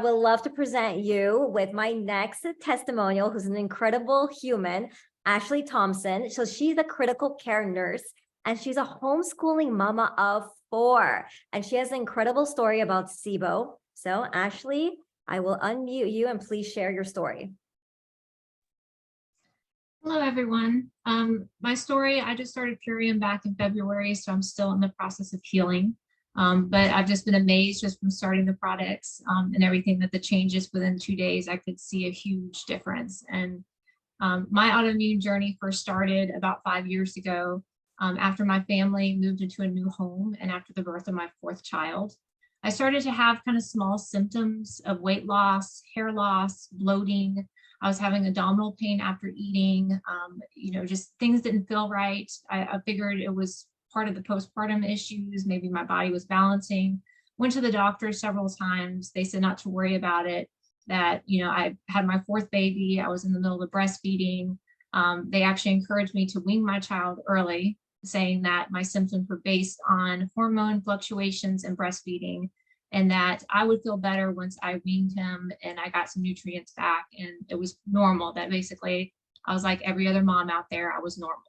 I would love to present you with my next testimonial, who's an incredible human, Ashley Thompson. So she's a critical care nurse and she's a homeschooling mama of 4. And she has an incredible story about SIBO. So Ashley, I will unmute you and please share your story. Hello, everyone. My story, I just started Purium back in February, so I'm still in the process of healing. But I've just been amazed just from starting the products and everything that the changes within 2 days, I could see a huge difference. And my autoimmune journey first started about 5 years ago after my family moved into a new home and after the birth of my 4th child. I started to have kind of small symptoms of weight loss, hair loss, bloating. I was having abdominal pain after eating, just things didn't feel right. I figured it was part of the postpartum issues. Maybe my body was balancing. Went to the doctor several times. They said not to worry about it, that, I had my 4th baby. I was in the middle of breastfeeding. They actually encouraged me to wean my child early, saying that my symptoms were based on hormone fluctuations and breastfeeding, and that I would feel better once I weaned him and I got some nutrients back and it was normal. That basically I was like every other mom out there, I was normal.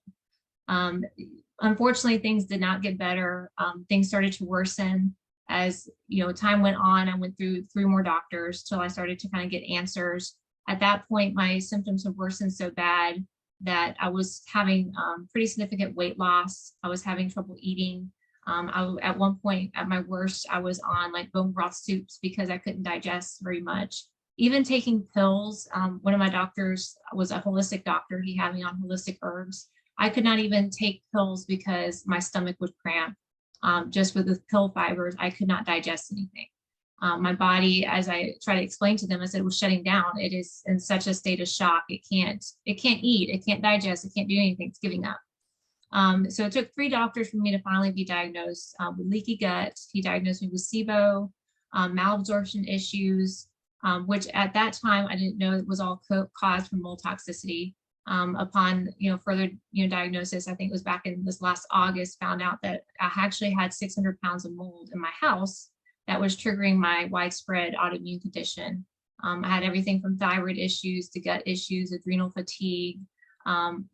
Unfortunately, things did not get better. Things started to worsen as time went on. I went through 3 more doctors till I started to kind of get answers. At that point, my symptoms had worsened so bad that I was having pretty significant weight loss. I was having trouble eating. At one point, at my worst, I was on like bone broth soups because I couldn't digest very much. Even taking pills, one of my doctors was a holistic doctor. He had me on holistic herbs. I could not even take pills because my stomach would cramp. Just with the pill fibers, I could not digest anything. My body, as I try to explain to them, I said it was shutting down. It is in such a state of shock. It can't eat, it can't digest, it can't do anything, it's giving up. So it took 3 doctors for me to finally be diagnosed with leaky gut. He diagnosed me with SIBO, malabsorption issues, which at that time I didn't know it was all caused from mold toxicity. Upon further diagnosis, I think it was back in this last August, found out that I actually had 600 pounds of mold in my house that was triggering my widespread autoimmune condition. I had everything from thyroid issues to gut issues, adrenal fatigue.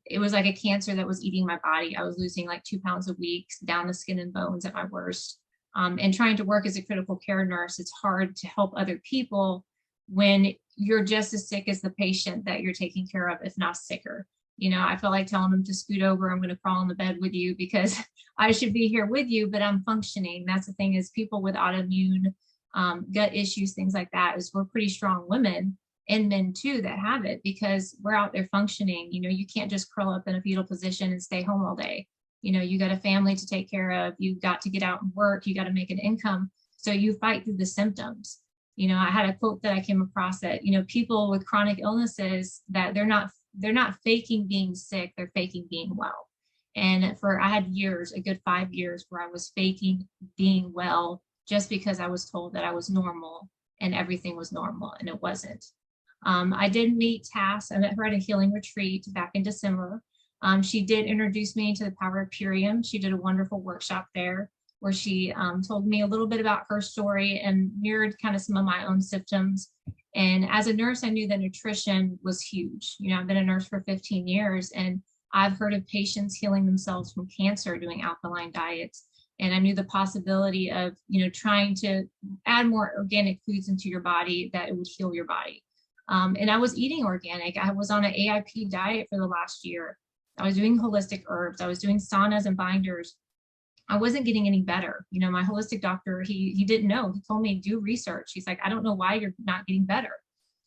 It was like a cancer that was eating my body. I was losing like 2 pounds a week, down to skin and bones at my worst. And trying to work as a critical care nurse, it's hard to help other people when you're just as sick as the patient that you're taking care of, if not sicker. I feel like telling them to scoot over. I'm going to crawl in the bed with you because I should be here with you, but I'm functioning. That's the thing, is people with autoimmune gut issues, things like that, is we're pretty strong women and men too that have it because we're out there functioning. You can't just curl up in a fetal position and stay home all day. You got a family to take care of. You've got to get out and work. You got to make an income. So you fight through the symptoms. I had a quote that I came across that, people with chronic illnesses, that they're not faking being sick, they're faking being well. And I had years, a good 5 years, where I was faking being well just because I was told that I was normal and everything was normal, and it wasn't. I did meet Tass. I met her at a healing retreat back in December. She did introduce me to the power of Purium. She did a wonderful workshop there where she told me a little bit about her story and mirrored kind of some of my own symptoms. And as a nurse, I knew that nutrition was huge. I've been a nurse for 15 years, and I've heard of patients healing themselves from cancer doing alkaline diets. And I knew the possibility of, trying to add more organic foods into your body, that it would heal your body. And I was eating organic. I was on an AIP diet for the last year. I was doing holistic herbs. I was doing saunas and binders. I wasn't getting any better. My holistic doctor, he didn't know. He told me, do research. He's like, I don't know why you're not getting better.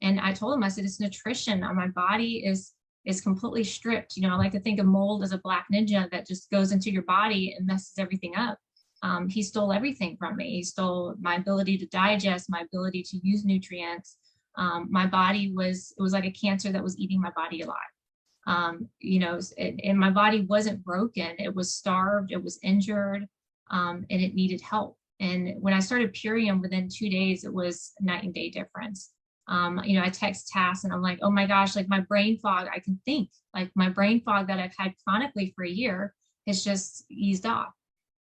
And I told him, I said, it's nutrition. My body is completely stripped. I like to think of mold as a black ninja that just goes into your body and messes everything up. He stole everything from me. He stole my ability to digest, my ability to use nutrients. My body it was like a cancer that was eating my body alive. And my body wasn't broken. It was starved, it was injured, and it needed help. And when I started Purium, within 2 days, it was a night and day difference. I text Tass and I'm like, oh my gosh, like my brain fog, I can think, like my brain fog that I've had chronically for a year has just eased off.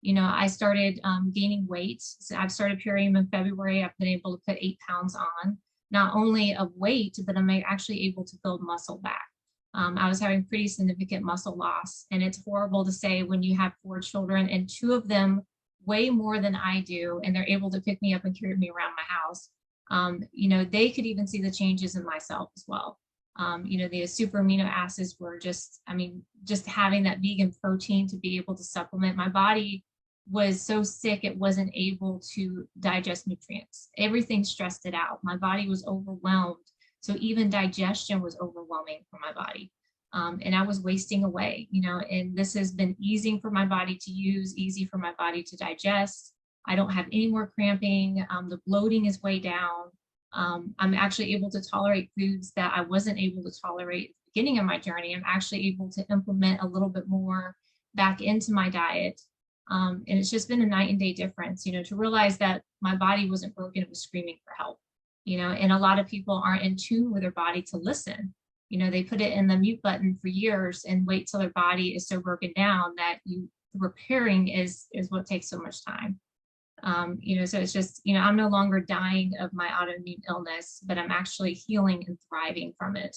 I started gaining weight. So I've started Purium in February. I've been able to put 8 pounds on, not only of weight, but I'm actually able to build muscle back. I was having pretty significant muscle loss, and it's horrible to say when you have 4 children and 2 of them weigh more than I do, and they're able to pick me up and carry me around my house. They could even see the changes in myself as well. The super amino acids were just having that vegan protein to be able to supplement my body was so sick it wasn't able to digest nutrients. Everything stressed it out. My body was overwhelmed. So even digestion was overwhelming for my body. And I was wasting away, and this has been easing for my body to use, easy for my body to digest. I don't have any more cramping. The bloating is way down. I'm actually able to tolerate foods that I wasn't able to tolerate at the beginning of my journey. I'm actually able to implement a little bit more back into my diet. And it's just been a night and day difference, to realize that my body wasn't broken, it was screaming for help, and a lot of people aren't in tune with their body to listen. They put it in the mute button for years and wait till their body is so broken down that repairing is what takes so much time. So it's just, I'm no longer dying of my autoimmune illness, but I'm actually healing and thriving from it.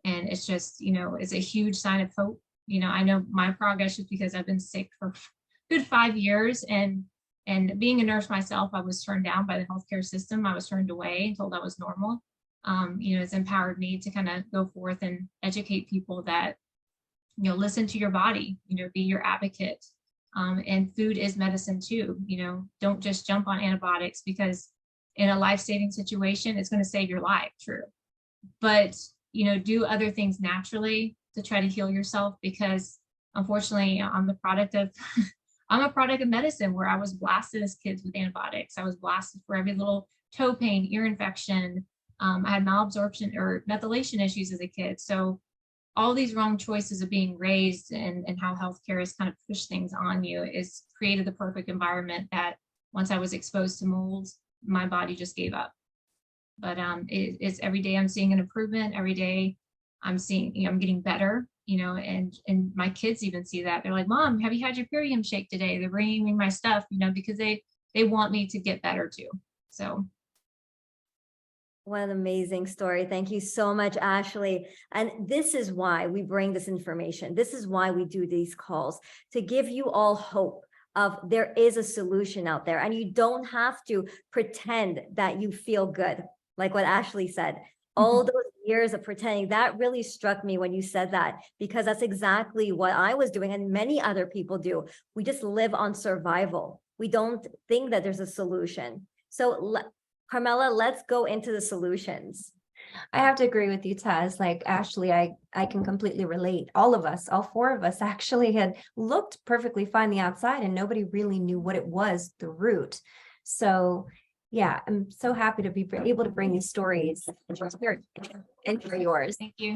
And it's just, it's a huge sign of hope. I know my progress is because I've been sick for a good 5 years, and being a nurse myself, I was turned down by the healthcare system. I was turned away and told I was normal. It's empowered me to kind of go forth and educate people that, listen to your body, be your advocate. And food is medicine too. Don't just jump on antibiotics because in a life-saving situation, it's going to save your life, true. But, do other things naturally to try to heal yourself, because unfortunately I'm a product of medicine where I was blasted as kids with antibiotics. I was blasted for every little toe pain, ear infection. I had malabsorption or methylation issues as a kid. So all these wrong choices of being raised and how healthcare has kind of pushed things on you is created the perfect environment that once I was exposed to mold, my body just gave up. But it's every day I'm seeing an improvement. Every day I'm seeing, I'm getting better, and my kids even see that. They're like, Mom, have you had your Purium shake today? They're bringing me my stuff, because they want me to get better too. So. What an amazing story. Thank you so much, Ashley. And this is why we bring this information. This is why we do these calls, to give you all hope of there is a solution out there, and you don't have to pretend that you feel good. Like what Ashley said, all those years of pretending, that really struck me when you said that, because that's exactly what I was doing and many other people do. We just live on survival. We don't think that there's a solution. So Carmela, let's go into the solutions. I have to agree with you, Taz. Like Ashley, I can completely relate. All of us, all 4 of us actually had looked perfectly fine the outside, and nobody really knew what it was, the root. So yeah, I'm so happy to be able to bring these stories and share yours. Thank you.